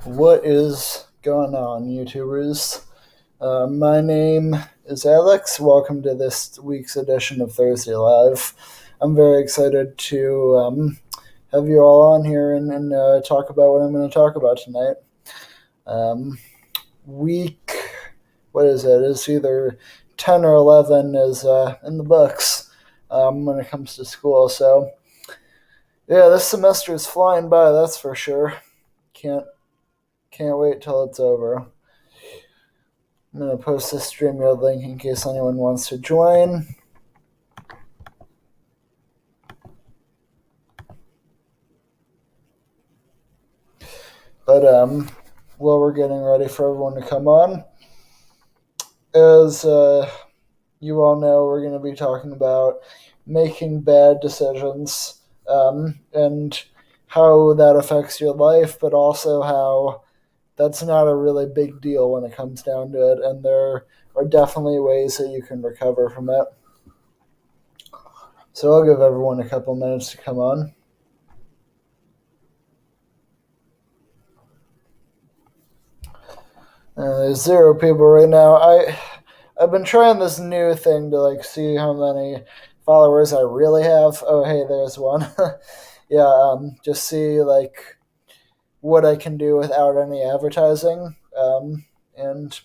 What is going on, YouTubers? My name is Alex. Welcome to this week's edition of Thursday Live. I'm very excited to have you all on here and talk about what I'm going to talk about tonight. Week, what is it? It's either 10 or 11 is in the books when it comes to school. So, yeah, this semester is flying by, that's for sure. Can't wait till it's over. I'm going to post this StreamYard link in case anyone wants to join. But while we're getting ready for everyone to come on, as you all know, we're going to be talking about making bad decisions and how that affects your life, but also how that's not a really big deal when it comes down to it, and there are definitely ways that you can recover from it. So I'll give everyone a couple minutes to come on. There's 0 people right now. I've been trying this new thing to see how many followers I really have. Oh, hey, there's one. Yeah, just see what I can do without any advertising. And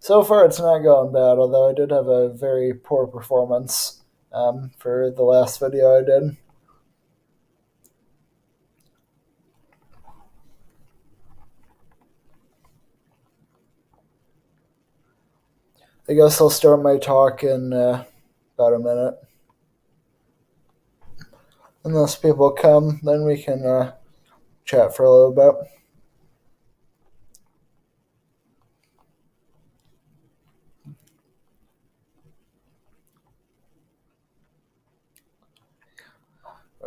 so far it's not going bad, although I did have a very poor performance for the last video I did. I guess I'll start my talk in about a minute. Unless people come, then we can chat for a little bit.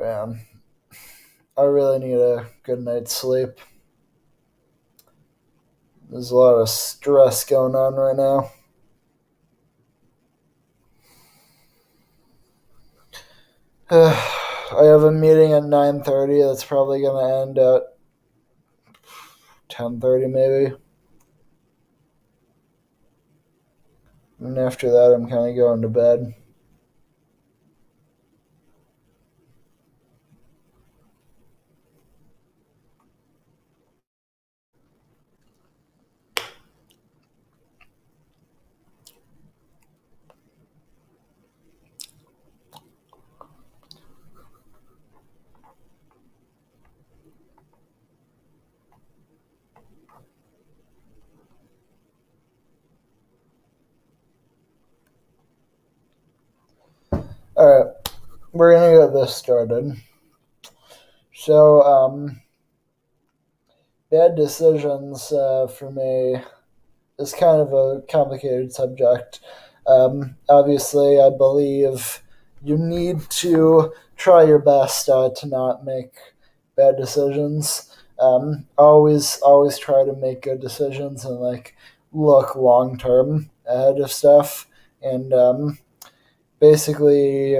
Man, I really need a good night's sleep. There's a lot of stress going on right now. I have a meeting at 9:30 that's probably going to end at 10:30 maybe. And after that, I'm kind of going to bed. Alright, we're going to get this started. So, bad decisions for me is kind of a complicated subject. Obviously, I believe you need to try your best to not make bad decisions. Always try to make good decisions and look long term ahead of stuff, and basically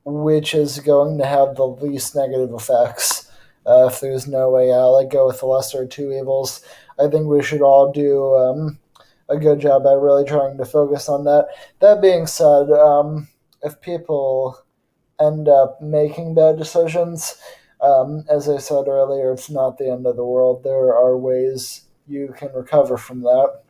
which is going to have the least negative effects. If there's no way out, go with the lesser of two evils. I think we should all do a good job at really trying to focus on that. That being said, if people end up making bad decisions, as I said earlier, it's not the end of the world. There are ways you can recover from that.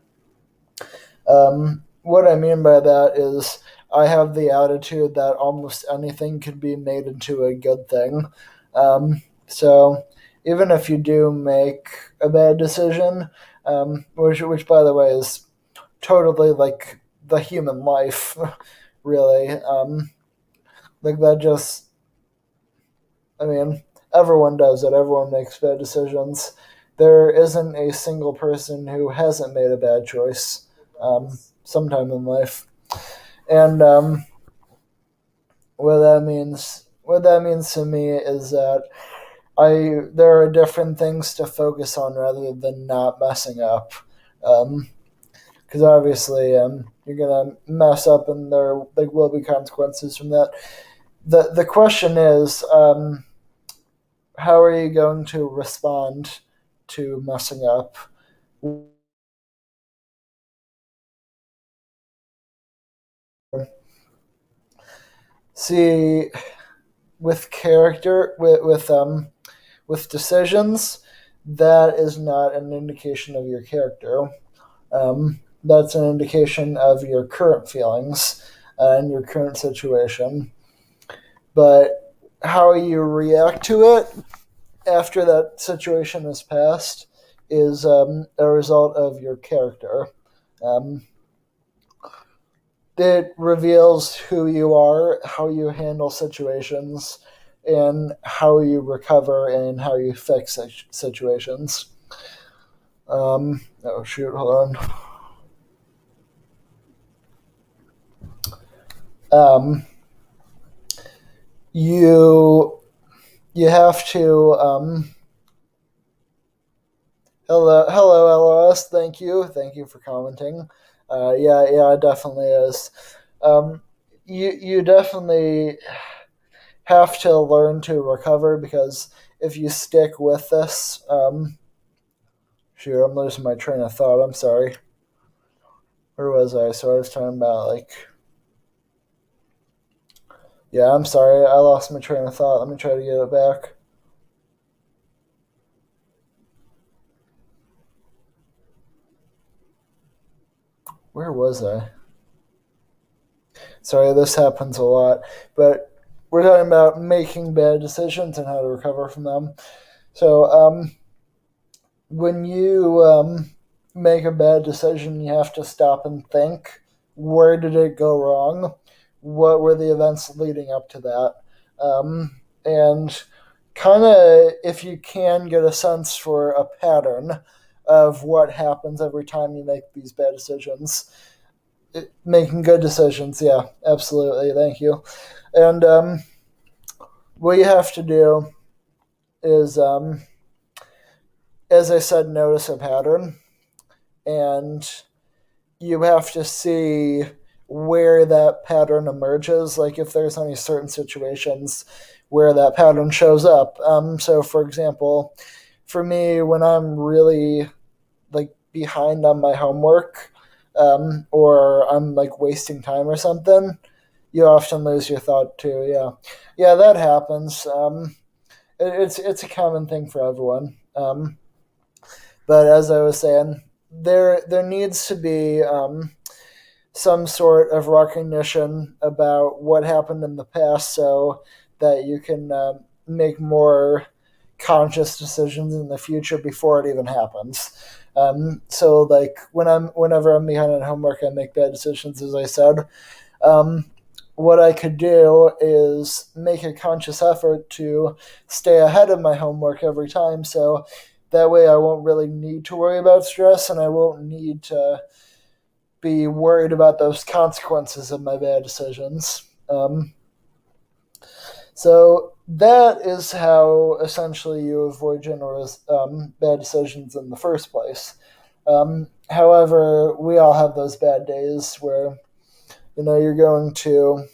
What I mean by that is I have the attitude that almost anything can be made into a good thing. So even if you do make a bad decision, which by the way is totally the human life, really, that just, I mean, everyone does it. Everyone makes bad decisions. There isn't a single person who hasn't made a bad choice sometime in life. And what that means to me is that there are different things to focus on rather than not messing up. Because obviously you're gonna mess up, and there will be consequences from that. The question is, how are you going to respond to messing up. See, with character, with decisions, that is not an indication of your character. That's an indication of your current feelings and your current situation. But how you react to it after that situation has passed is a result of your character. It reveals who you are, how you handle situations, and how you recover and how you fix situations. Oh shoot, hold on. You have to hello LOS. Thank you for commenting. Yeah, it definitely is. You definitely have to learn to recover, because if you stick with this, shoot, I'm losing my train of thought. I'm sorry. Where was I? So I was talking about yeah, I'm sorry. I lost my train of thought. Let me try to get it back. Where was I? Sorry, this happens a lot. But we're talking about making bad decisions and how to recover from them. So, when you make a bad decision, you have to stop and think, where did it go wrong? What were the events leading up to that? And kind of, if you can get a sense for a pattern of what happens every time you make these bad decisions. Making good decisions, yeah, absolutely, thank you. And what you have to do is, as I said, notice a pattern, and you have to see where that pattern emerges, like if there's any certain situations where that pattern shows up. So, for example, for me, when I'm really behind on my homework, or I'm wasting time or something, you often lose your thought too. Yeah, that happens. It's a common thing for everyone. But as I was saying, there needs to be some sort of recognition about what happened in the past, so that you can make more conscious decisions in the future before it even happens. So whenever I'm behind on homework, I make bad decisions, as I said. What I could do is make a conscious effort to stay ahead of my homework every time, so that way I won't really need to worry about stress, and I won't need to be worried about those consequences of my bad decisions. So that is how essentially you avoid bad decisions in the first place. However, we all have those bad days where you're going to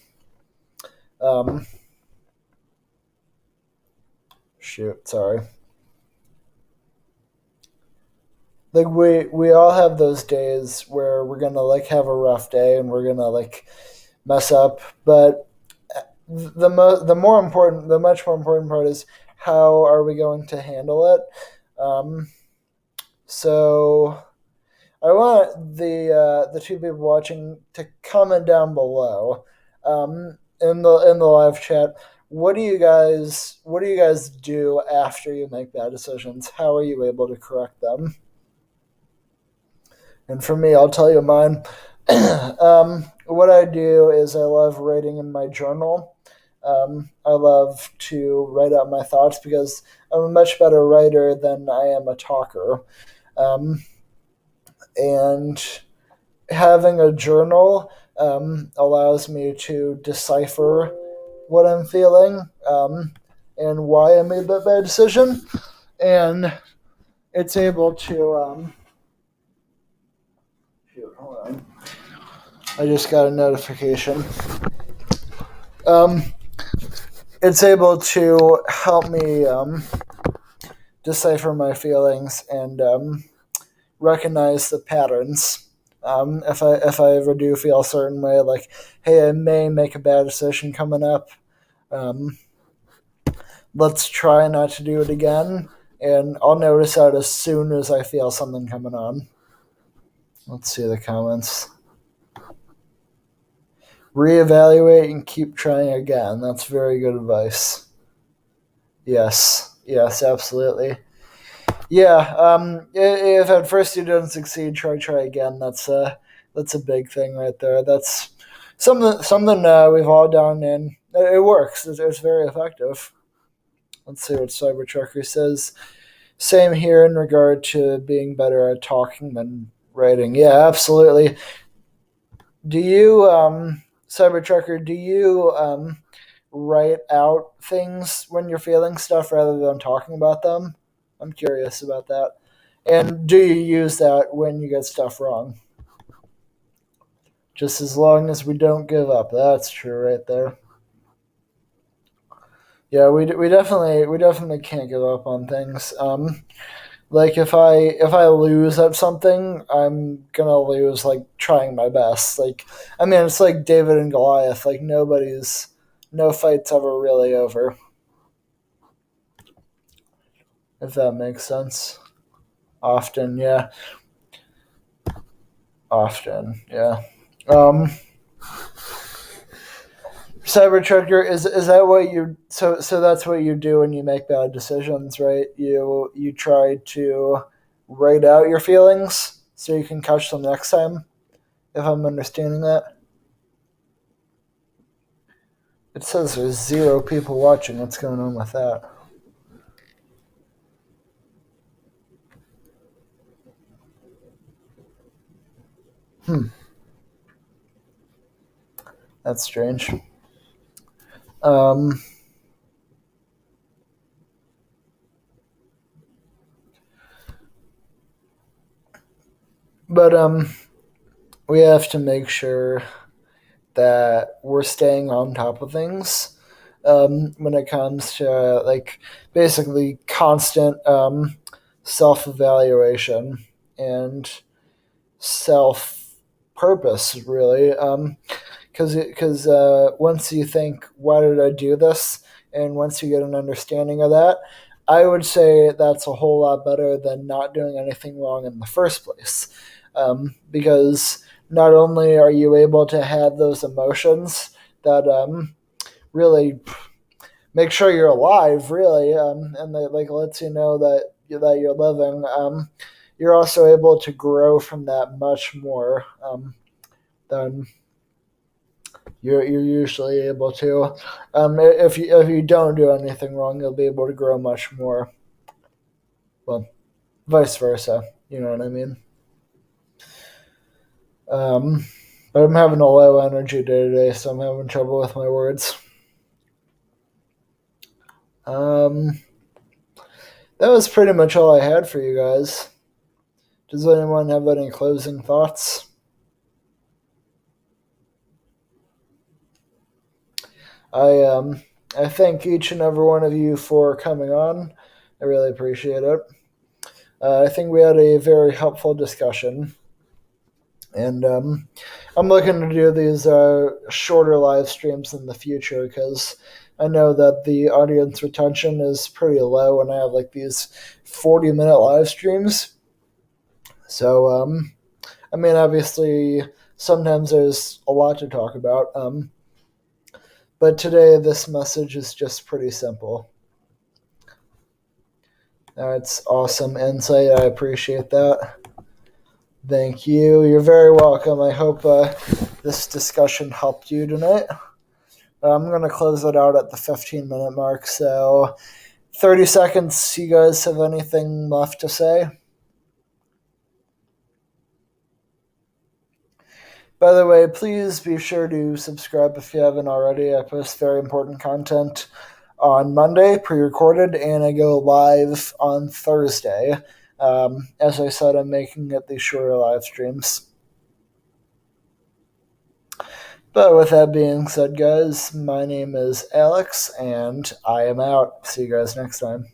shoot, sorry. We all have those days where we're gonna have a rough day and we're gonna mess up, but the much more important part is, how are we going to handle it? So I want the two people watching to comment down below, in the live chat. What do you guys do after you make bad decisions? How are you able to correct them? And for me, I'll tell you mine. What I do is I love writing in my journal. I love to write out my thoughts, because I'm a much better writer than I am a talker. And having a journal allows me to decipher what I'm feeling, and why I made that bad decision. And it's able to... shoot, hold on. I just got a notification. It's able to help me decipher my feelings and recognize the patterns. If I ever do feel a certain way, like, hey, I may make a bad decision coming up, um, let's try not to do it again. And I'll notice that as soon as I feel something coming on. Let's see the comments. Reevaluate and keep trying again. That's very good advice. Yes, absolutely. Yeah, if at first you don't succeed, try again. That's a big thing right there. That's something we've all done, and it works. It's very effective. Let's see what Cybertrucker says. Same here in regard to being better at talking than writing. Yeah, absolutely. Do you, Cybertrucker, do you write out things when you're feeling stuff rather than talking about them? I'm curious about that. And do you use that when you get stuff wrong? Just as long as we don't give up. That's true right there. Yeah, we definitely can't give up on things. Like if I lose at something, I'm gonna lose like trying my best. Like I mean, it's like David and Goliath. Like no fight's ever really over. If that makes sense. Often, yeah. Often, yeah. Um, Cybertrucker, is that what you so that's what you do when you make bad decisions, right? You try to write out your feelings so you can catch them next time. If I'm understanding that, it says there's 0 people watching. What's going on with that? That's strange. Um, but we have to make sure that we're staying on top of things when it comes to like basically constant self evaluation and self purpose, really. Because once you think, why did I do this? And once you get an understanding of that, I would say that's a whole lot better than not doing anything wrong in the first place. Because not only are you able to have those emotions that really make sure you're alive, really, and that like lets you know that you're living. You're also able to grow from that much more than you're usually able to. If you don't do anything wrong, you'll be able to grow much more. Well, vice versa. You know what I mean? But I'm having a low energy day today, so I'm having trouble with my words. That was pretty much all I had for you guys. Does anyone have any closing thoughts? I thank each and every one of you for coming on. I really appreciate it. I think we had a very helpful discussion. And I'm looking to do these shorter live streams in the future because I know that the audience retention is pretty low when I have like these 40-minute live streams. So, I mean, obviously, sometimes there's a lot to talk about. But today, this message is just pretty simple. That's awesome insight. I appreciate that. Thank you. You're very welcome. I hope this discussion helped you tonight. I'm going to close it out at the 15-minute mark. So 30 seconds. You guys have anything left to say? By the way, please be sure to subscribe if you haven't already. I post very important content on Monday, pre-recorded, and I go live on Thursday. As I said, I'm making it these shorter live streams. But with that being said, guys, my name is Alex, and I am out. See you guys next time.